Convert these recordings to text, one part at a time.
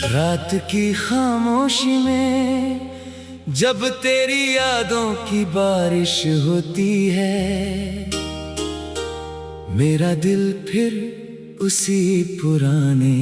रात की खामोशी में जब तेरी यादों की बारिश होती है, मेरा दिल फिर उसी पुराने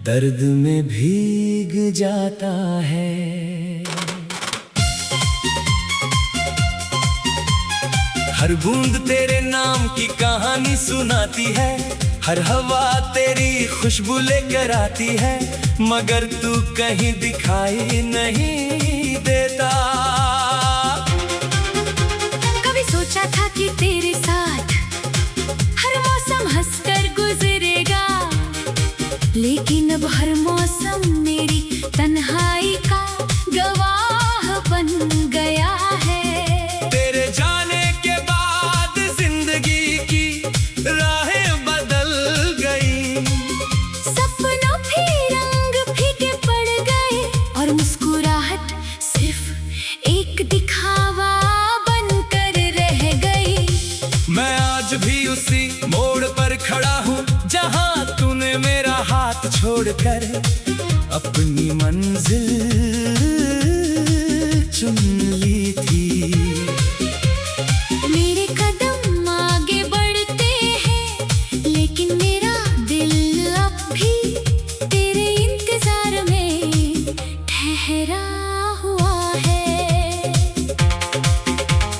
दर्द में भीग जाता है। हर बूंद तेरे नाम की कहानी सुनाती है, हर हवा तेरी खुशबू लेकर आती है, मगर तू कहीं दिखाई नहीं देता। कभी सोचा था कि तेरे साथ हर मौसम हंसकर गुजरेगा, लेकिन अब हर मौसम मेरी तन्हाई का गवाह बन गया है। तेरे जाने के बाद जिंदगी की राहें बदल गई, सपनों भी रंग फीके पड़ गए और मुस्कुराहट सिर्फ एक दिखावा बनकर रह गई। मैं आज भी उसी मोड़ पर खड़ा हूँ जहाँ तूने मेरा हाथ छोड़कर अपनी मंजिल चुन ली थी। मेरे कदम आगे बढ़ते हैं, लेकिन मेरा दिल अब भी तेरे इंतजार में ठहरा हुआ है।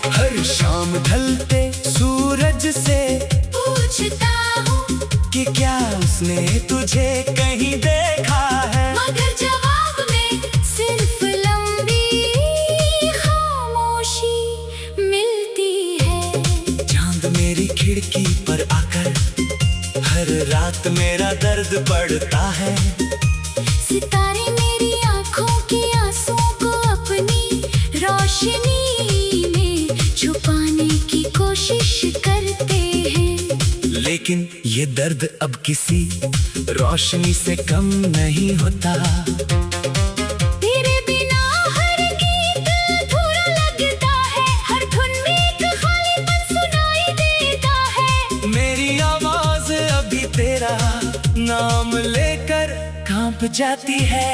हर शाम ढलते सूरज से पूछता हूँ कि क्या उसने तुझे कहीं देखा है, मगर जवाब में सिर्फ लंबी खामोशी मिलती है। चांद मेरी खिड़की पर आकर हर रात मेरा दर्द बढ़ता है। सितारे मेरी आंखों के आंसुओं को अपनी रोशनी में छुपाने की कोशिश करते हैं, लेकिन ये दर्द अब किसी रोशनी से कम नहीं होता। तेरे बिना हर गीत अधूरा लगता है, हर धुन में एक खालीपन सुनाई देता है। मेरी आवाज अभी तेरा नाम लेकर कांप जाती है।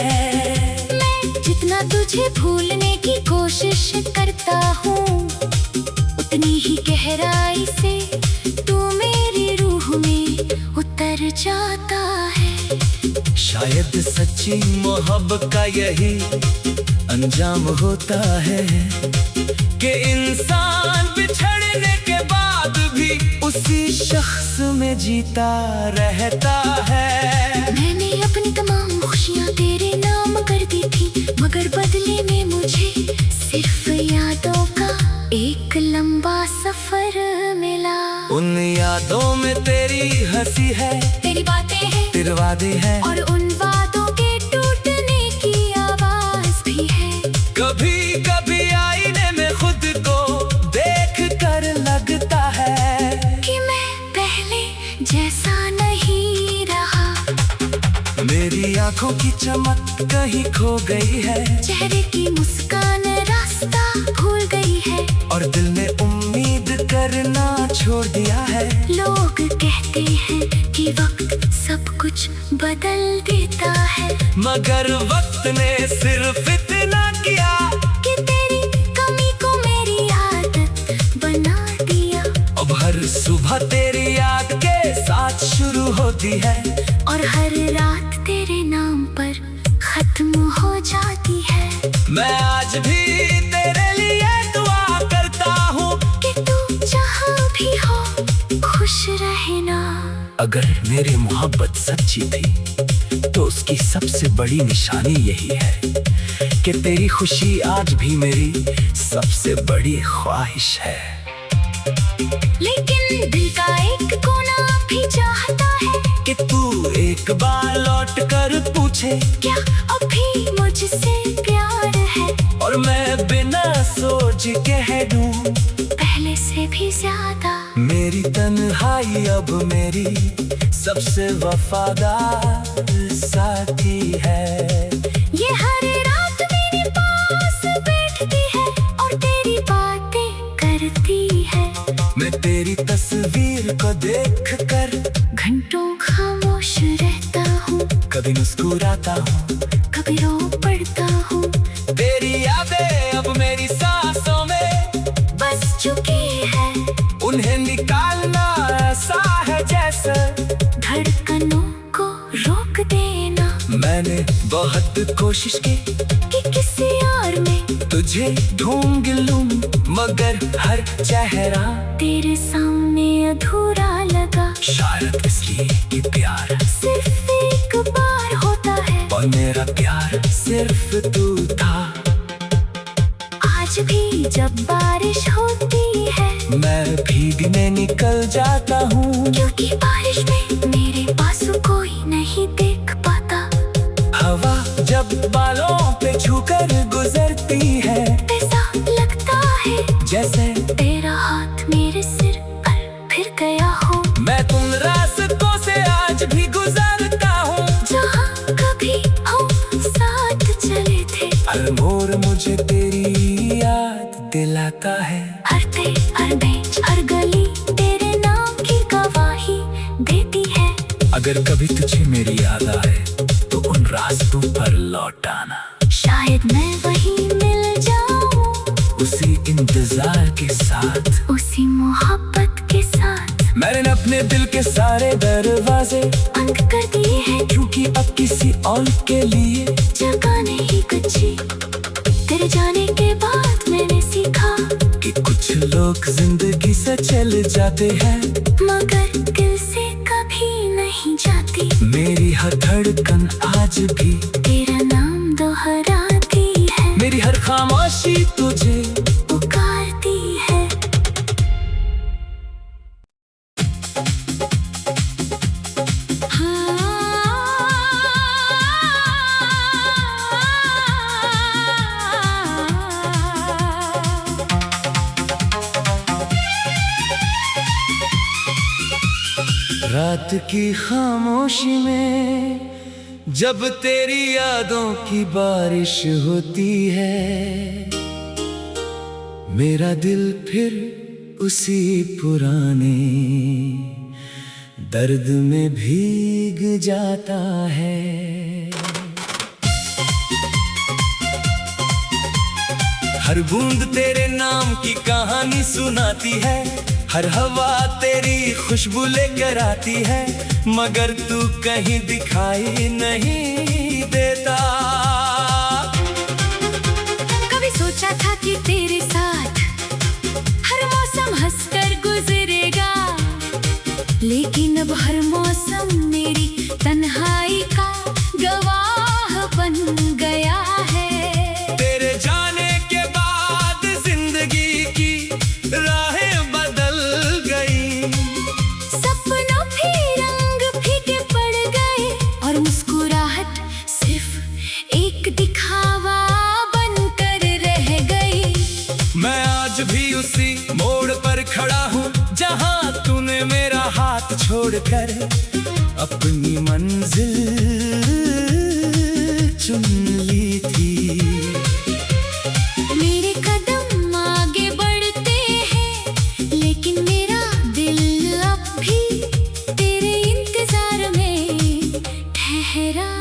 मैं जितना तुझे भूलने की कोशिश करता हूँ, उतनी ही गहराई से तू मेरी रूह में उतर जाता है। शायद सच्ची मोहब्बत का यही अंजाम होता है कि इंसान बिछड़ने के बाद भी उसी शख्स में जीता रहता है। मैंने अपनी तमाम खुशियाँ तेरे नाम कर दी थी, मगर बदले में मुझे सिर्फ यादों का एक लंबा सफर मिला। उन यादों में तेरी हंसी है, तेरी बातें हैं, तेरे वादे हैं, और उन वादों के टूटने की आवाज भी है। कभी कभी आईने में खुद को देख कर लगता है कि मैं पहले जैसा नहीं रहा। मेरी आंखों की चमक कहीं खो गई है, चेहरे की मुस्कान रास्ता भूल गई है, और दिल ने उम्मीद करना छोड़ दिया है। लोग कहते हैं कि वक्त सब कुछ बदल देता है, मगर वक्त ने सिर्फ इतना किया कि तेरी कमी को मेरी आदत बना दिया। अब हर सुबह तेरी याद के साथ शुरू होती है, और हर रात तेरे नाम पर खत्म हो जाती है। मैं आज भी तेरे लिए दुआ करता हूँ कि तू जहाँ भी हो खुश रहना। अगर मेरी मोहब्बत सच्ची थी तो उसकी सबसे बड़ी निशानी यही है कि तेरी खुशी आज भी मेरी सबसे बड़ी ख्वाहिश है। लेकिन दिल का एक कोना भी चाहता है कि तू एक बार लौट कर पूछे क्या अभी मुझसे प्यार है, और मैं बिना सोच कह दूं पहले से भी ज्यादा। मेरी तन्हाई अब मेरी सबसे वफादार साथी है। ये हर रात मेरे पास बैठती है और तेरी बातें करती है। मैं तेरी तस्वीर को देख कर घंटों खामोश रहता हूँ। हूँ, कभी मुस्कुराता हूँ, कभी रो पड़ता हूँ। तेरी यादें अब मेरी सांसों में बस चुकी है, उन्हें निकालना ऐसा है जैसे धड़कनों को रोक देना। मैंने बहुत कोशिश की कि किसी और में तुझे ढूंढ लूं, मगर हर चेहरा तेरे सामने अधूरा लगा। शायद इसलिए कि प्यार सिर्फ एक बार होता है, और मेरा प्यार सिर्फ तू था। आज भी जब बारिश होती है, मैं भीगने निकल जाता हूँ, क्योंकि बारिश में मेरे पास कोई नहीं देख पाता। हवा जब बालों पे छूकर गुजरती है, ऐसा लगता है जैसे तेरा हाथ मेरे सिर पर फिर गया हो। मैं तुम रास्तों से आज भी गुजरता हूँ, जहाँ कभी हम साथ चले थे। हर मोड़ मुझे तेरी याद दिलाता है। हर तेज, हर बेंच, हर गली तेरे नाम की गवाही देती है। अगर कभी तुझे मेरी याद आए तो उन रास्तों पर लौट आना, शायद मैं वहीं मिल जाऊं, उसी इंतजार के साथ, उसी मोहब्बत के साथ। मैंने अपने दिल के सारे दरवाजे बंद कर दिए हैं, क्योंकि अब किसी और के लिए जगह नहीं बची। तेरे जाने के बाद मैंने सीखा कि कुछ लोग जिंदगी से चले जाते हैं, मगर दिल से कभी नहीं जाती। मेरी हर धड़कन आज भी तेरा नाम दोहराती है, मेरी हर खामोशी तुझे पुकारती है। रात की खामोशी में जब तेरी यादों की बारिश होती है, मेरा दिल फिर उसी पुराने दर्द में भीग जाता है। हर बूंद तेरे नाम की कहानी सुनाती है, हर हवा तेरी खुशबू लेकर आती है, मगर तू कहीं दिखाई नहीं देता। कभी सोचा था कि तेरे साथ हर मौसम हंसकर गुजरेगा, लेकिन अब हर मौसम मेरी तन्हाई का गवाह बन गया है। तेरे जाने के बाद जिंदगी की राहें बदल गई, सपनों भी रंग फीके पड़ गए, और मुस्कुराहट सिर्फ एक दिखावा बनकर रह गई। मैं आज भी उसी मोड़ पर खड़ा हूँ, जहाँ तूने मेरा हाथ छोड़कर अपनी मंजिल चुन ली थी। मेरे कदम आगे बढ़ते हैं, लेकिन मेरा दिल अब भी तेरे इंतजार में ठहरा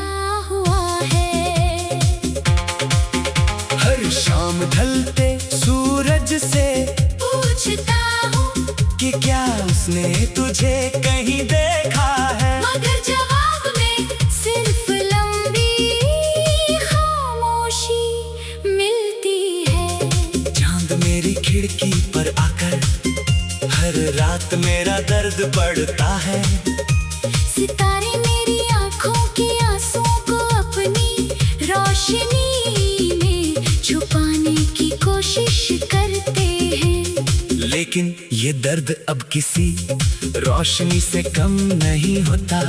हुआ है। हर शाम ढलते सूरज से पूछता हूँ कि क्या उसने तुझे कहीं देखा है, मगर जवाब में सिर्फ लंबी खामोशी मिलती है। चांद मेरी खिड़की पर आकर हर रात मेरा दर्द पड़ता है। सितारे मेरी आंखों के आंसुओं को अपनी रोशनी में छुपाने की कोशिश करते हैं, लेकिन ये दर्द अब किसी रोशनी से कम नहीं होता।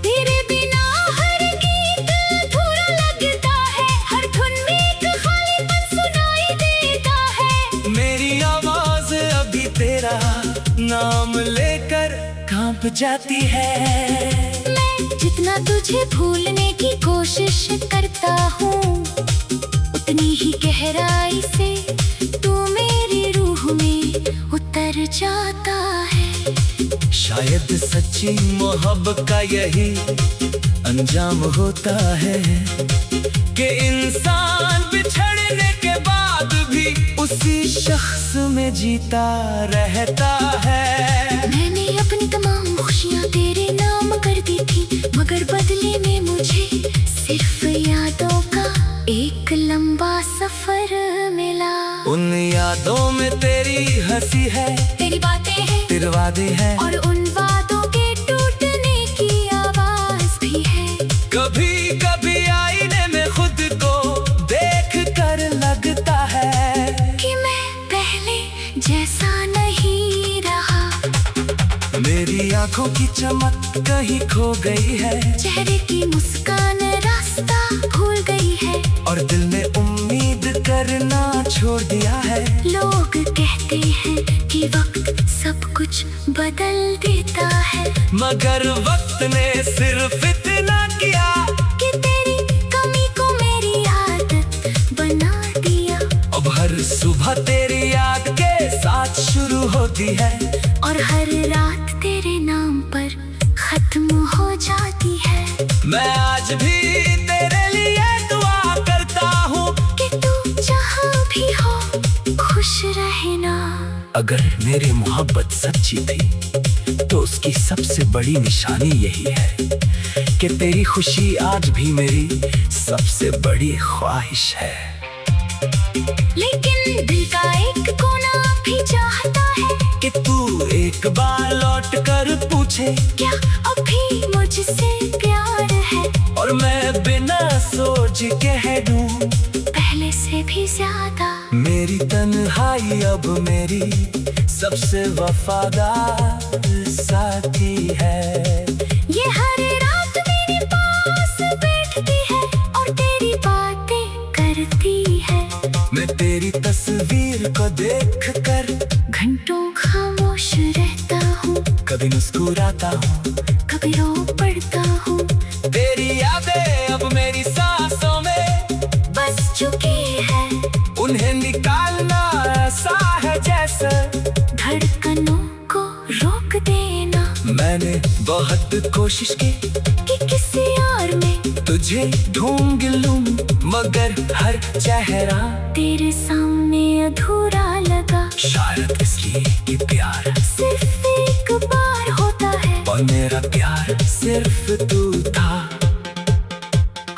तेरे बिना हर गीत अधूरा लगता है, हर धुन में एक खालीपन सुनाई देता है। मेरी आवाज अभी तेरा नाम लेकर कांप जाती है। मैं जितना तुझे भूलने की कोशिश करता हूँ, उतनी ही गहराई से तू मेरी रूह में उतर जाता है। शायद शायद सच्ची मोहब्बत का यही अंजाम होता है कि इंसान बिछड़ने के बाद भी उसी शख्स में जीता रहता है। मैंने अपनी तमाम खुशियाँ तेरे नाम कर दी थी, मगर बदले में मुझे सिर्फ यादों का एक लंबा सफर मिला। उन यादों में तेरी हंसी है, तेरी बातें हैं, तेरे वादे हैं, और उन वादों के टूटने की आवाज भी है। कभी कभी आईने में खुद को देख कर लगता है कि मैं पहले जैसा नहीं रहा। मेरी आंखों की चमक कहीं खो गई है, चेहरे की मुस्कान रास्ता भूल गई है, और दिल ने उम्मीद करना छोड़ दिया है। लोग कहते हैं कि वक्त सब कुछ बदल देता है, मगर वक्त ने सिर्फ इतना किया कि तेरी कमी को मेरी आदत बना दिया। अब हर सुबह तेरी याद के साथ शुरू होती है, और हर रात तेरे नाम पर खत्म हो जाती है। मैं आज भी तेरे लिए दुआ करता हूँ कि तू जहाँ भी हो खुश रहना। अगर मेरी मोहब्बत सच्ची थी तो उसकी सबसे बड़ी निशानी यही है कि तेरी खुशी आज भी मेरी सबसे बड़ी ख्वाहिश है। लेकिन दिल का एक कोना भी चाहता है कि तू एक बार लौट कर पूछे क्या अभी मुझसे प्यार है, और मैं बिना सोच कह दूं पहले से भी ज्यादा। मेरी तन्हाई अब मेरी सबसे वफादार साथी है। ये हर रात मेरे पास बैठती है और तेरी बातें करती है। मैं तेरी तस्वीर को देख कर घंटों खामोश रहता हूँ, कभी मुस्कुराता हूँ, कभी रो पड़ता हूँ। तेरी यादें अब मेरी सांसों में बस चुकी है, उन्हें निकालना ऐसा है जैसे धड़कनों को रोक देना। मैंने बहुत कोशिश की कि किसी और में तुझे ढूंढ लूं, मगर हर चेहरा तेरे सामने अधूरा लगा। शायद इसलिए कि प्यार सिर्फ एक बार होता है, और मेरा प्यार सिर्फ तू था।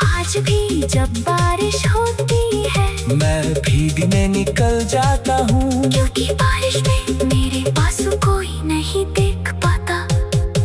आज भी जब बारिश होती है मैं भीगने निकल जाता हूँ, क्योंकि बारिश में मेरे पास कोई नहीं देख पाता।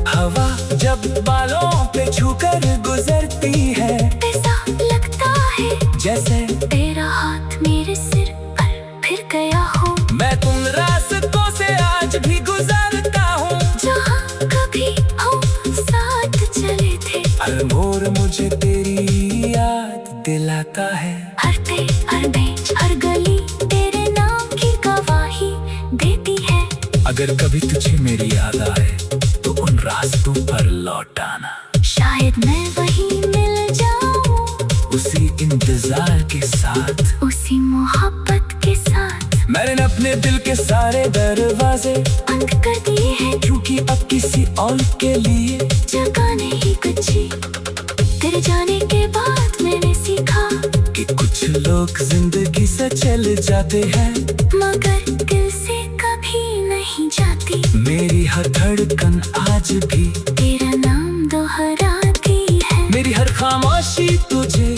हवा जब बालों पे छूकर गुजरती है ऐसा लगता है जैसे तेरा हाथ मेरे सिर पर फिर गया हो। मैं तुम रास्तों से आज भी गुजरता हूँ, जहाँ कभी हम साथ चले थे। हर मोड़ मुझे तेरी याद दिलाता है। हर पेड़, हर बेंच, हर गली तेरे नाम की गवाही देती है। अगर कभी तुझे मेरी याद आए तो उन रास्तों पर लौट आना, शायद मैं वहीं मिल जाऊं, उसी इंतजार के साथ, उसी मोहब्बत के साथ। मैंने अपने दिल के सारे दरवाजे बंद कर दिए हैं, क्योंकि अब किसी और के लिए जगह नहीं बची। तेरे जाने के बाद मैंने सीखा कि कुछ लोग जिंदगी से चले जाते हैं, मगर दिल से कभी नहीं जाती। मेरी हर धड़कन आज भी तेरा नाम दोहराती है। मेरी हर खामोशी तुझे